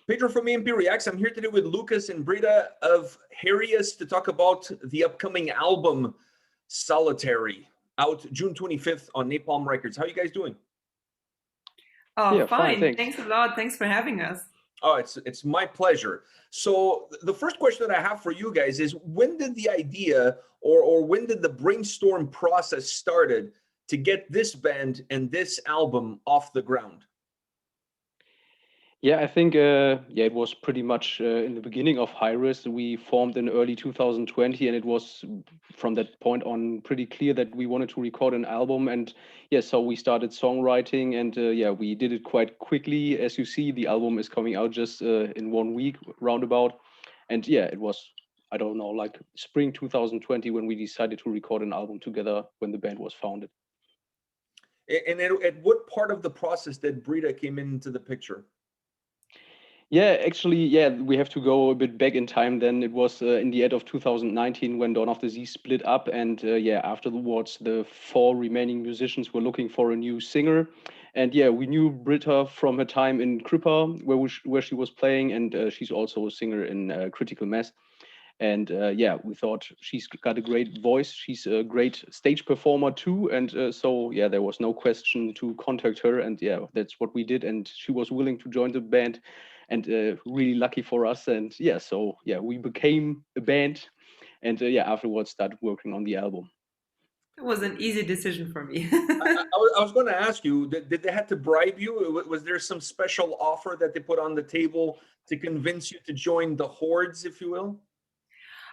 Pedro from A&P-Reacts. I'm here today with Lukas and Britta of Hiraes to talk about the upcoming album, Solitary, out June 25th on Napalm Records. How are you guys doing? Oh, Yeah, fine, fine. thanks. Thanks a lot. Thanks for having us. Oh, it's my pleasure. So the first question that I have for you guys is, when did the idea or when did the brainstorm process started to get this band and this album off the ground? Yeah, I think it was pretty much in the beginning of Hiraes. We formed in early 2020, and it was from that point on pretty clear that we wanted to record an album. And yeah, so we started songwriting, and we did it quite quickly. As you see, the album is coming out just in 1 week roundabout. And yeah, it was, I don't know, like spring 2020 when we decided to record an album together when the band was founded. And at what part of the process did Britta came into the picture? Yeah, actually, we have to go a bit back in time. Then it was in the end of 2019 when Dawn of the Sea split up, and afterwards the 4 remaining musicians were looking for a new singer, and yeah, we knew Britta from her time in Crippa, where she was playing, and she's also a singer in Critical Mass. And we thought she's got a great voice. She's a great stage performer too, and there was no question to contact her, and yeah, that's what we did. And she was willing to join the band, and really lucky for us. And we became a band, and afterwards started working on the album. It was an easy decision for me. I was going to ask you, did they have to bribe you? Was there some special offer that they put on the table to convince you to join the hordes, if you will?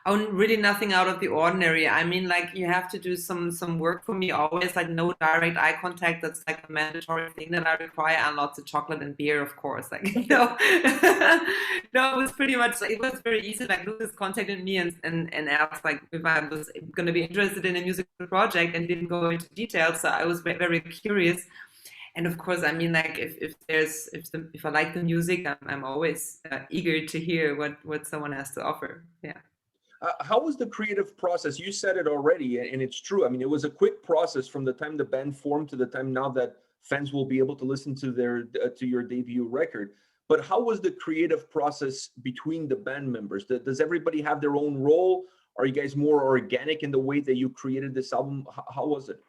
Oh, really nothing out of the ordinary. I mean, like, you have to do some work for me always, like no direct eye contact. That's like a mandatory thing that I require, and lots of chocolate and beer, of course. Like, no, it was pretty much, it was very easy. Like, Lukas contacted me and asked like if I was going to be interested in a musical project, and didn't go into details. So I was very curious. And of course, I mean, like, if I like the music, I'm always eager to hear what someone has to offer. Yeah. How was the creative process? You said it already, and it's true. I mean, it was a quick process from the time the band formed to the time now that fans will be able to listen to to your debut record. But how was the creative process between the band members? Does everybody have their own role? Are you guys more organic in the way that you created this album? How was it?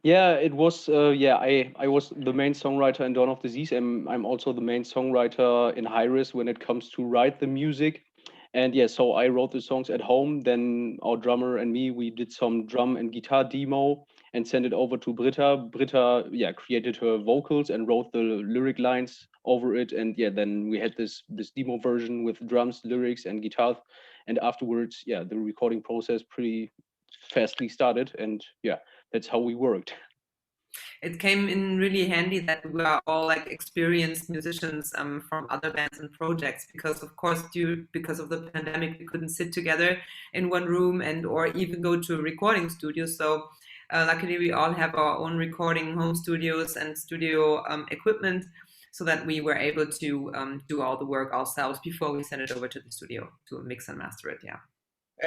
Yeah, it was. I was the main songwriter in Dawn of the Seas, and I'm also the main songwriter in Hiraes when it comes to write the music. And yeah, so I wrote the songs at home. Then our drummer and me, we did some drum and guitar demo and sent it over to Britta. Britta, created her vocals and wrote the lyric lines over it. And yeah, then we had this demo version with drums, lyrics, and guitars. And afterwards, the recording process pretty fastly started. And yeah, that's how we worked. It came in really handy that we are all like experienced musicians from other bands and projects, because of course because of the pandemic we couldn't sit together in one room or even go to a recording studio. So luckily we all have our own recording home studios and studio equipment, so that we were able to do all the work ourselves before we send it over to the studio to mix and master it. Yeah.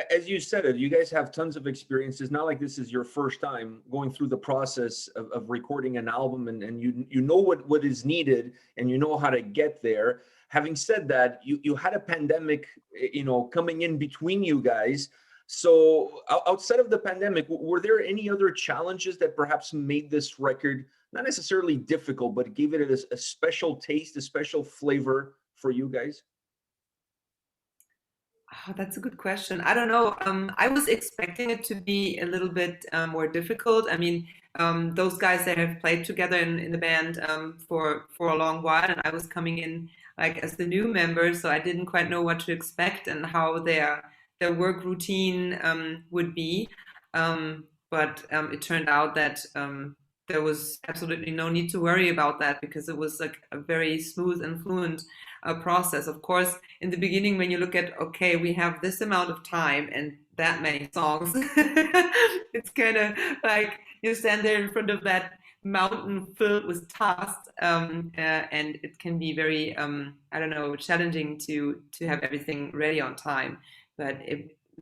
As you said it, you guys have tons of experience. It's not like this is your first time going through the process of recording an album, and you know what is needed, and you know how to get there. Having said that, you had a pandemic, coming in between you guys. So outside of the pandemic, were there any other challenges that perhaps made this record not necessarily difficult, but gave it a special taste, a special flavor for you guys? Oh, that's a good question. I don't know. I was expecting it to be a little bit more difficult. I mean, those guys that have played together in the band for a long while, and I was coming in like as the new member, so I didn't quite know what to expect and how their work routine would be. But it turned out that there was absolutely no need to worry about that, because it was like a very smooth and fluent process. Of course, in the beginning, when you look at, okay, we have this amount of time and that many songs, it's kind of like you stand there in front of that mountain filled with tasks, and it can be very, challenging to have everything ready on time. But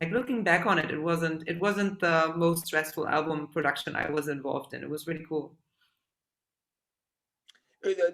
like looking back on it, it wasn't the most stressful album production I was involved in. It was really cool.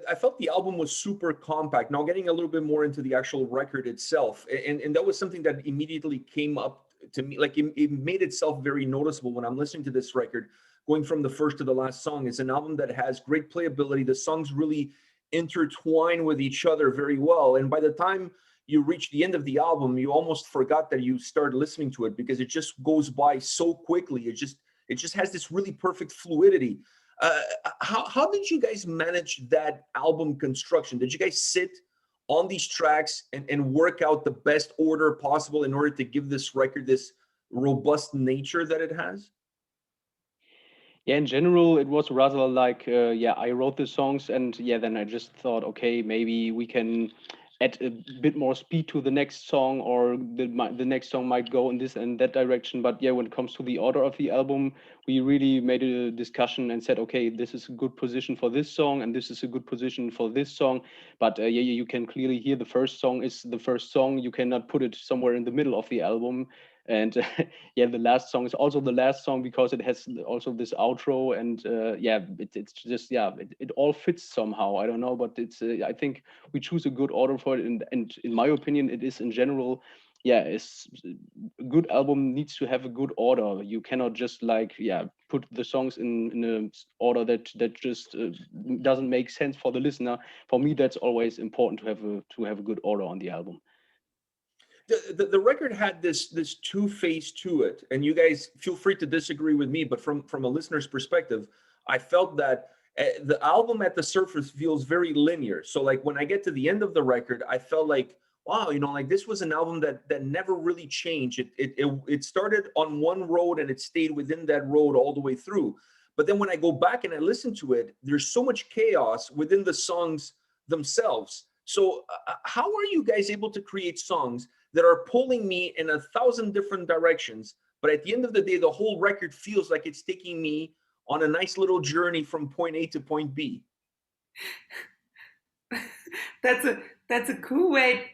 I felt the album was super compact. Now, getting a little bit more into the actual record itself, and that was something that immediately came up to me. Like it made itself very noticeable when I'm listening to this record, going from the first to the last song. It's an album that has great playability. The songs really intertwine with each other very well. And by the time you reach the end of the album, you almost forgot that you started listening to it because it just goes by so quickly. It just has this really perfect fluidity. Uh, how did you guys manage that album construction? Did you guys sit on these tracks and work out the best order possible in order to give this record this robust nature that it has? Yeah, in general, it was rather like, yeah, I wrote the songs, and yeah, then I just thought, okay, maybe we can add a bit more speed to the next song, or the next song might go in this and that direction. But yeah, when it comes to the order of the album, we really made a discussion and said, okay, this is a good position for this song, and this is a good position for this song. But yeah, you can clearly hear the first song is the first song. You cannot put it somewhere in the middle of the album. And yeah, the last song is also the last song because it has also this outro, and yeah, it's just, yeah, it all fits somehow. I don't know, but it's I think we choose a good order for it, and in my opinion, it is in general, yeah, it's a good album needs to have a good order. You cannot just like, yeah, put the songs in a order that just doesn't make sense for the listener. For me, that's always important to have a good order on the album. The record had this two phase to it, and you guys feel free to disagree with me, but from a listener's perspective, I felt that the album at the surface feels very linear. So like when I get to the end of the record, I felt like, wow, like this was an album that never really changed. It started on one road and it stayed within that road all the way through. But then when I go back and I listen to it, there's so much chaos within the songs themselves. So how are you guys able to create songs that are pulling me in 1,000 different directions, but at the end of the day, the whole record feels like it's taking me on a nice little journey from point A to point B? That's a cool way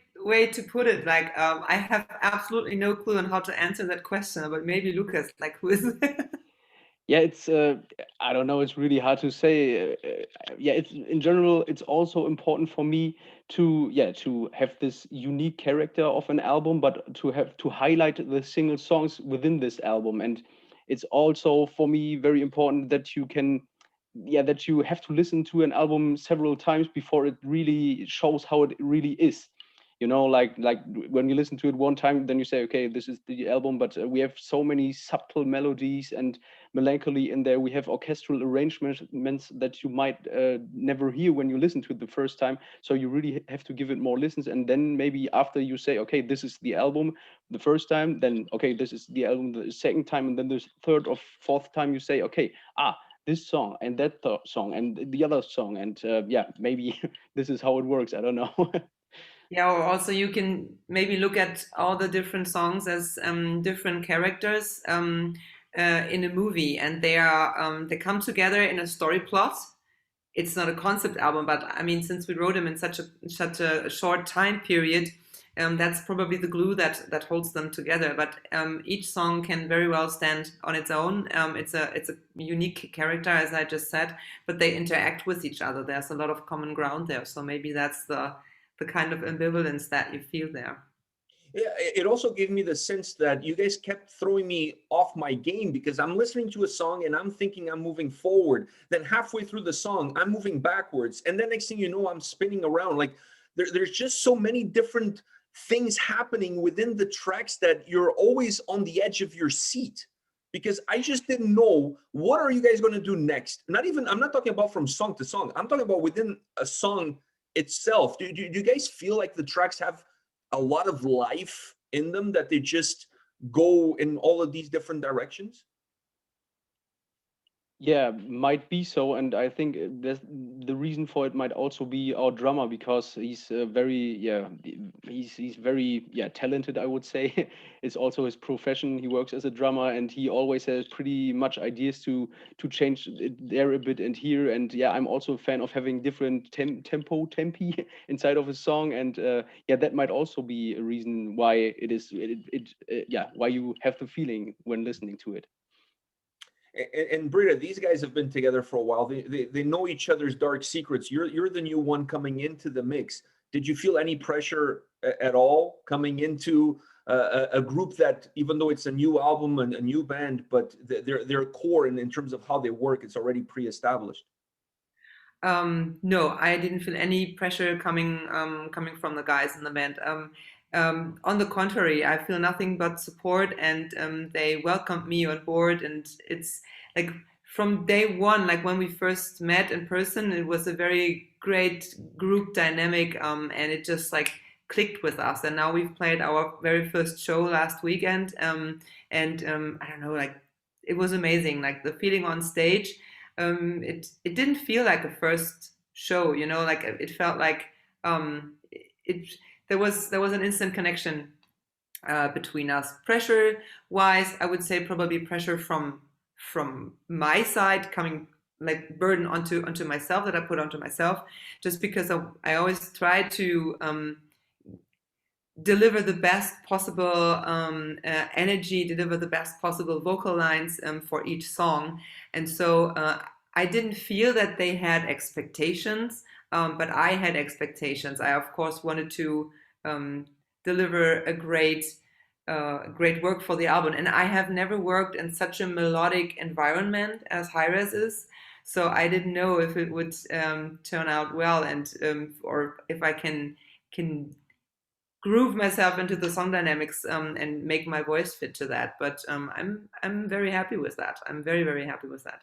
to put it. Like I have absolutely no clue on how to answer that question, but maybe Lukas, like who is it? Yeah, it's I don't know, it's really hard to say. Yeah, it's in general, it's also important for me to, yeah, to have this unique character of an album, but to have to highlight the single songs within this album. And it's also for me very important that you can, yeah, that you have to listen to an album several times before it really shows how it really is. Like when you listen to it one time, then you say, okay, this is the album. But we have so many subtle melodies and melancholy in there. We have orchestral arrangements that you might never hear when you listen to it the first time. So you really have to give it more listens, and then maybe after you say, okay, this is the album the first time, then okay, this is the album the second time, and then the third or fourth time you say, okay, this song and that song and the other song, and yeah, maybe this is how it works. I don't know. Yeah, or also you can maybe look at all the different songs as different characters in a movie, and they come together in a story plot. It's not a concept album, but I mean, since we wrote them in such a short time period, that's probably the glue that holds them together. But each song can very well stand on its own. It's a unique character, as I just said, but they interact with each other. There's a lot of common ground there, so maybe that's the kind of ambivalence that you feel there. Yeah, it also gave me the sense that you guys kept throwing me off my game because I'm listening to a song and I'm thinking I'm moving forward. Then halfway through the song, I'm moving backwards. And then next thing you know, I'm spinning around. Like there's just so many different things happening within the tracks that you're always on the edge of your seat because I just didn't know what are you guys going to do next. I'm not talking about from song to song. I'm talking about within a song itself. Do you guys feel like the tracks have a lot of life in them that they just go in all of these different directions? Yeah, might be so, and I think the reason for it might also be our drummer, because he's very, yeah, he's very, yeah, talented, I would say. It's also his profession. He works as a drummer, and he always has pretty much ideas to change it there a bit and here. And yeah, I'm also a fan of having different tempi inside of a song, and yeah, that might also be a reason why it is yeah, why you have the feeling when listening to it. And Britta, these guys have been together for a while. They know each other's dark secrets. You're the new one coming into the mix. Did you feel any pressure at all coming into a group that, even though it's a new album and a new band, but their core and in terms of how they work, it's already pre-established? No, I didn't feel any pressure coming from the guys in the band. On the contrary, I feel nothing but support, and they welcomed me on board. And it's like from day one, like when we first met in person, it was a very great group dynamic, and it just like clicked with us. And now we've played our very first show last weekend, and I don't know, like it was amazing. Like the feeling on stage, it didn't feel like a first show, you know, like it felt like it there was an instant connection between us. Pressure wise, I would say probably pressure from my side, coming like burden onto myself, that I put onto myself, just because I always try to deliver the best possible energy, deliver the best possible vocal lines for each song. And so I didn't feel that they had expectations, but I had expectations. I, of course, wanted to deliver a great work for the album. And I have never worked in such a melodic environment as Hiraes is. So I didn't know if it would turn out well, and or if I can groove myself into the song dynamics and make my voice fit to that. But I'm very happy with that. I'm very, very happy with that.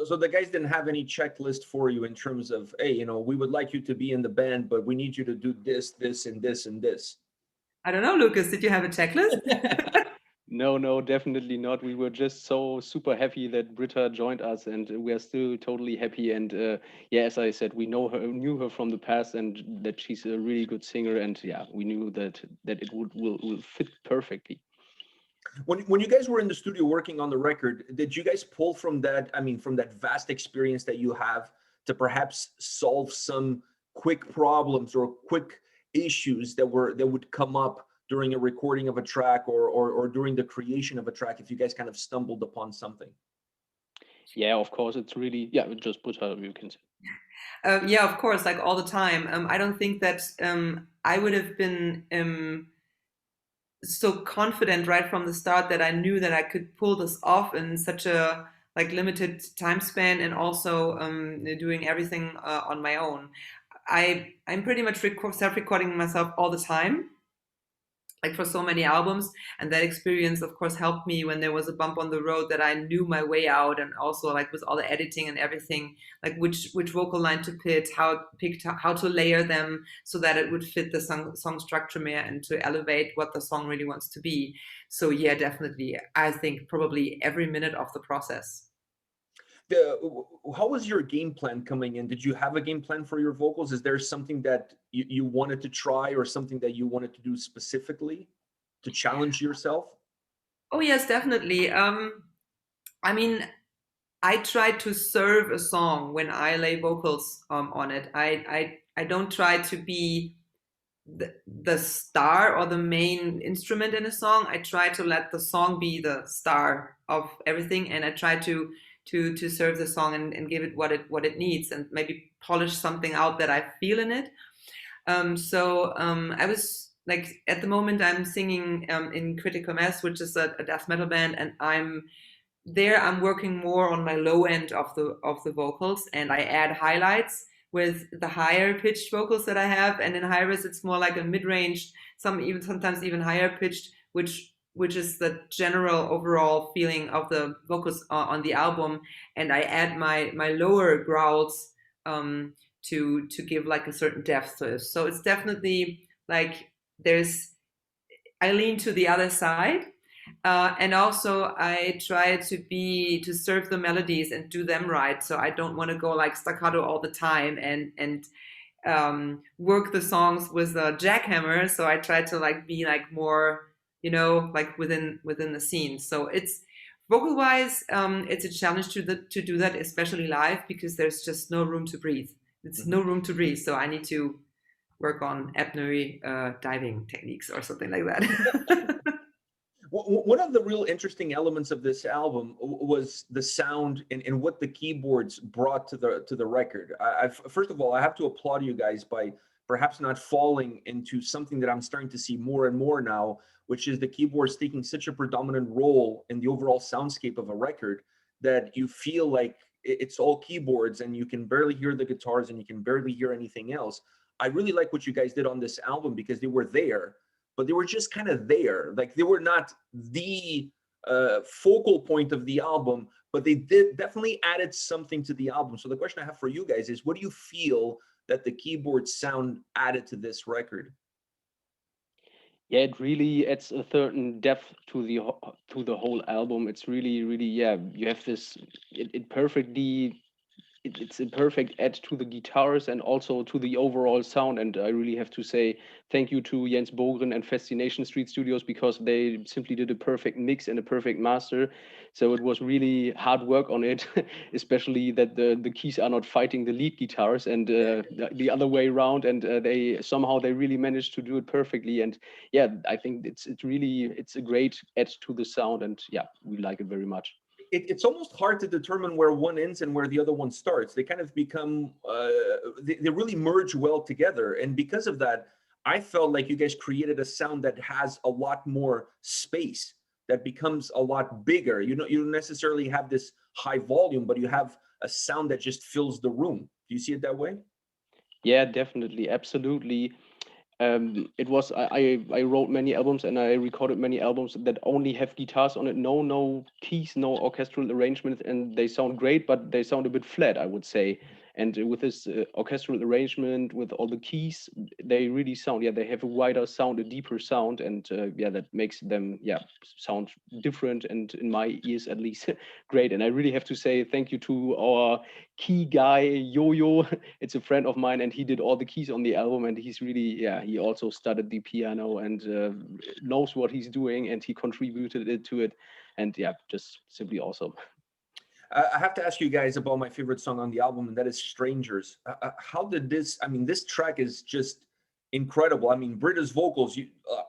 So the guys didn't have any checklist for you in terms of, hey, you know, we would like you to be in the band, but we need you to do this, this, and this, and this. I don't know, Lukas, did you have a checklist? No, definitely not. We were just so super happy that Britta joined us, and we are still totally happy. And yeah, as I said, we knew her from the past, and that she's a really good singer. And yeah, we knew that it will fit perfectly. When you guys were in the studio working on the record, did you guys pull from that? I mean, from that vast experience that you have to perhaps solve some quick problems or quick issues that would come up during a recording of a track or during the creation of a track, if you guys kind of stumbled upon something? Yeah, of course, it's really, yeah, just Britta, you can say. Yeah, of course, like all the time. I don't think that I would have been so confident right from the start that I knew that I could pull this off in such a like limited time span, and also doing everything on my own. I'm pretty much self-recording myself all the time, like for so many albums, and that experience of course helped me when there was a bump on the road, that I knew my way out. And also like with all the editing and everything, like which vocal line to pick, how to layer them so that it would fit the song structure more and to elevate what the song really wants to be. So yeah, definitely, I think probably every minute of the process. How was your game plan coming in? Did you have a game plan for your vocals? Is there something that you wanted to try, or something that you wanted to do specifically to challenge yourself? Oh yes, definitely. I mean, I try to serve a song when I lay vocals on it. I don't try to be the star or the main instrument in a song. I try to let the song be the star of everything, and I try to serve the song and give it what it needs, and maybe polish something out that I feel in it. So I was like, at the moment I'm singing in Critical Mass, which is a death metal band, and I'm working more on my low end of the vocals, and I add highlights with the higher pitched vocals that I have. And in Hiraes it's more like a mid-range, sometimes even higher pitched, which is the general overall feeling of the vocals on the album. And I add my lower growls to give like a certain depth to it. So it's definitely like I lean to the other side. And also I try to serve the melodies and do them right. So I don't want to go like staccato all the time and work the songs with a jackhammer. So I try to like be like more, you know, like within the scene. So it's vocal wise, it's a challenge to do that, especially live, because there's just no room to breathe. It's no room to breathe. So I need to work on apnea diving techniques or something like that. One of the real interesting elements of this album was the sound and what the keyboards brought to the record. First of all, I have to applaud you guys by perhaps not falling into something that I'm starting to see more and more now, which is the keyboards taking such a predominant role in the overall soundscape of a record that you feel like it's all keyboards and you can barely hear the guitars and you can barely hear anything else. I really like what you guys did on this album because they were there, but they were just kind of there. Like they were not the focal point of the album, but they did definitely added something to the album. So the question I have for you guys is, what do you feel that the keyboard sound added to this record? Yeah, it really adds a certain depth to the whole album. It's really, really, yeah, you have this, it perfectly, it's a perfect add to the guitars and also to the overall sound. And I really have to say thank you to Jens Bogren and Fascination Street Studios, because they simply did a perfect mix and a perfect master. So it was really hard work on it, especially that the keys are not fighting the lead guitars and the other way around. And they really managed to do it perfectly. And yeah, I think it's a great add to the sound. And yeah, we like it very much. It's almost hard to determine where one ends and where the other one starts. They kind of become, they really merge well together. And because of that, I felt like you guys created a sound that has a lot more space, that becomes a lot bigger. You don't necessarily have this high volume, but you have a sound that just fills the room. Do you see it that way? Yeah, definitely. Absolutely. It was I wrote many albums and I recorded many albums that only have guitars on it, no keys, no orchestral arrangement, and they sound great, but they sound a bit flat, I would say. And with this orchestral arrangement, with all the keys, they really sound, yeah, they have a wider sound, a deeper sound, and yeah, that makes them, yeah, sound different, and in my ears at least, great. And I really have to say thank you to our key guy, Yo-Yo. It's a friend of mine, and he did all the keys on the album, and he's really, yeah, he also studied the piano and knows what he's doing, and he contributed it to it. And yeah, just simply awesome. I have to ask you guys about my favorite song on the album, and that is Strangers. How did this, I mean, this track is just incredible. I mean, Britta's vocals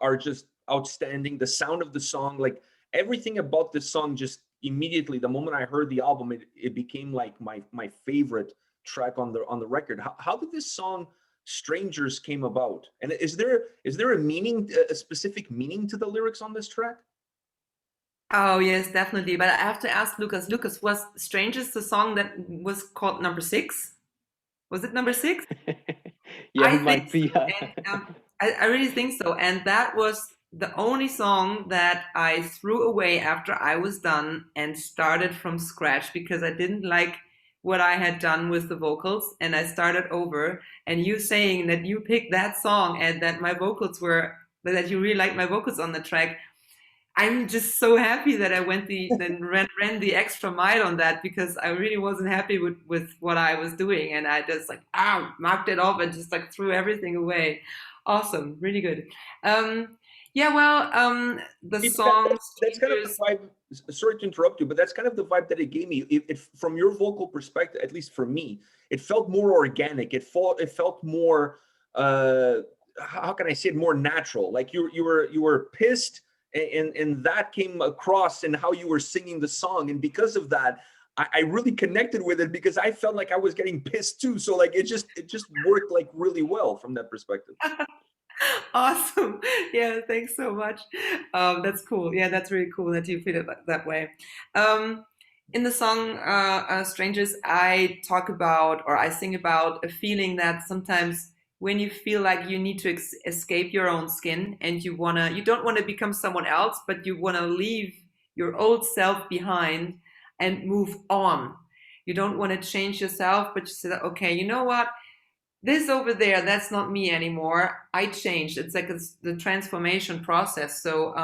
are just outstanding. The sound of the song, like everything about this song, just immediately, the moment I heard the album, it became like my favorite track on the record. How did this song Strangers came about? And is there a meaning, a specific meaning to the lyrics on this track? Oh yes, definitely. But I have to ask Lukas. Lukas, was "Strangers" the song that was called number 6? Was it number 6? Yeah, I it think might be. so, and I really think so. And that was the only song that I threw away after I was done and started from scratch because I didn't like what I had done with the vocals, and I started over. And you saying that you picked that song and that that you really liked my vocals on the track, I'm just so happy that I ran the extra mile on that, because I really wasn't happy with what I was doing, and I just like marked it off and just like threw everything away. Awesome, really good. Yeah, well, the song That's kind of the vibe. Sorry to interrupt you, but that's kind of the vibe that it gave me. It from your vocal perspective, at least for me, it felt more organic. It felt more. How can I say it? More natural. Like you were pissed, and that came across in how you were singing the song, and because of that, I really connected with it because I felt like I was getting pissed too. So like it just worked like really well from that perspective. Awesome. Yeah, thanks so much. That's cool. Yeah, that's really cool that you feel it that way. In the song Strangers, I talk about, or I sing about, a feeling that sometimes when you feel like you need to escape your own skin, and you don't want to become someone else, but you want to leave your old self behind and move on. You don't want to change yourself, but you say, okay, you know what? This over there, that's not me anymore. I changed. It's like the transformation process. So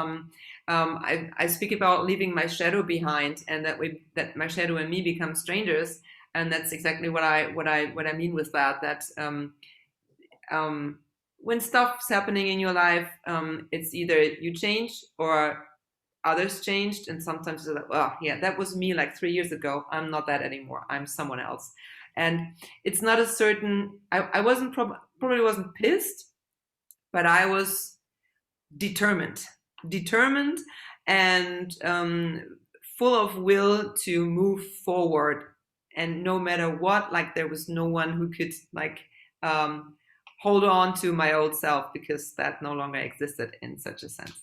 I speak about leaving my shadow behind, and that my shadow and me become strangers. And that's exactly what I mean with that. That when stuff's happening in your life, it's either you change or others changed. And sometimes it's like, oh yeah, that was me like 3 years ago. I'm not that anymore. I'm someone else. And it's not a certain, I wasn't probably wasn't pissed, but I was determined. and full of will to move forward. And no matter what, like there was no one who could like hold on to my old self, because that no longer existed in such a sense.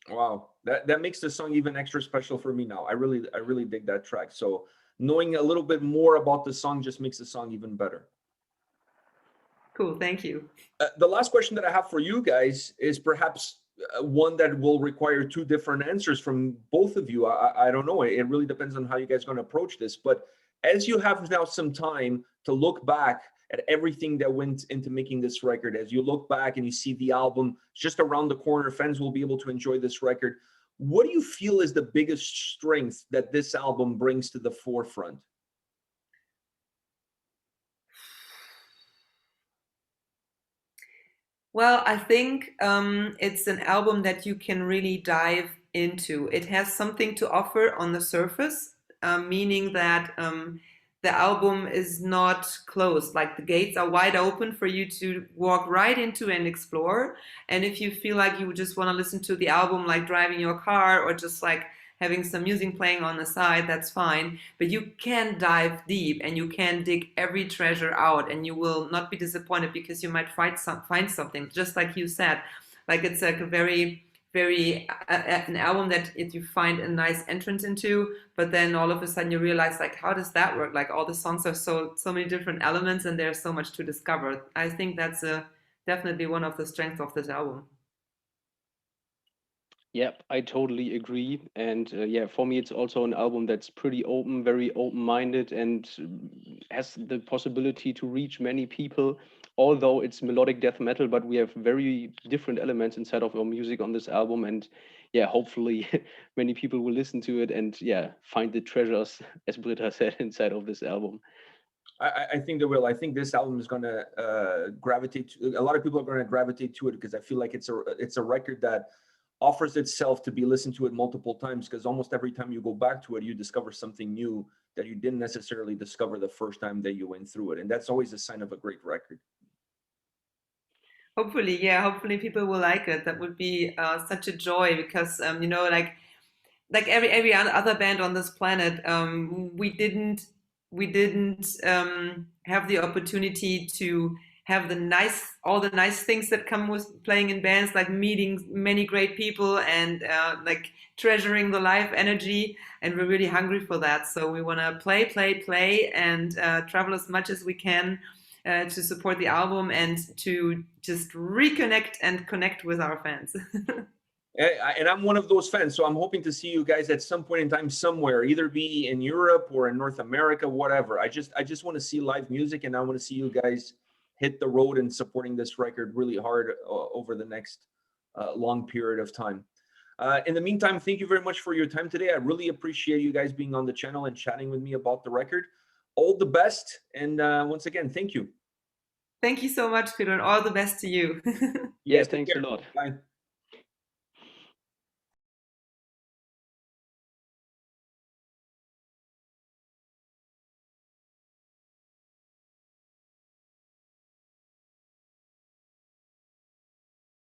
Wow, that makes the song even extra special for me now. I really dig that track. So knowing a little bit more about the song just makes the song even better. Cool, thank you. The last question that I have for you guys is perhaps one that will require two different answers from both of you. I don't know. It really depends on how you guys are going to approach this. But as you have now some time to look back at everything that went into making this record, as you look back and you see the album just around the corner, fans will be able to enjoy this record. What do you feel is the biggest strength that this album brings to the forefront? Well, I think it's an album that you can really dive into. It has something to offer on the surface, meaning that the album is not closed. Like the gates are wide open for you to walk right into and explore. And if you feel like you just want to listen to the album, like driving your car or just like having some music playing on the side, that's fine. But you can dive deep and you can dig every treasure out, and you will not be disappointed because you might find something, just like you said. Like it's like a very an album that if you find a nice entrance into, but then all of a sudden you realize like, how does that work? Like all the songs are so many different elements and there's so much to discover. I think that's definitely one of the strengths of this album. Yep, I totally agree. And yeah, for me, it's also an album that's pretty open, very open-minded, and has the possibility to reach many people. Although it's melodic death metal, but we have very different elements inside of our music on this album. And yeah, hopefully many people will listen to it and yeah, find the treasures, as Britta said, inside of this album. I think they will. I think this album is going to gravitate. A lot of people are going to gravitate to it because I feel like it's a record that offers itself to be listened to it multiple times, because almost every time you go back to it, you discover something new that you didn't necessarily discover the first time that you went through it. And that's always a sign of a great record. Hopefully, yeah, hopefully people will like it. That would be such a joy, because you know, like every other band on this planet, we didn't have the opportunity to have all the nice things that come with playing in bands, like meeting many great people and like treasuring the live energy. And we're really hungry for that. So we want to play and travel as much as we can to support the album and to just reconnect and connect with our fans. And I'm one of those fans, so I'm hoping to see you guys at some point in time somewhere, either be in Europe or in North America, whatever. I just want to see live music, and I want to see you guys hit the road and supporting this record really hard over the next long period of time. In the meantime, thank you very much for your time today. I really appreciate you guys being on the channel and chatting with me about the record. All the best, and once again, thank you. Thank you so much, Peter, and all the best to you. Yeah, thanks a lot. Bye.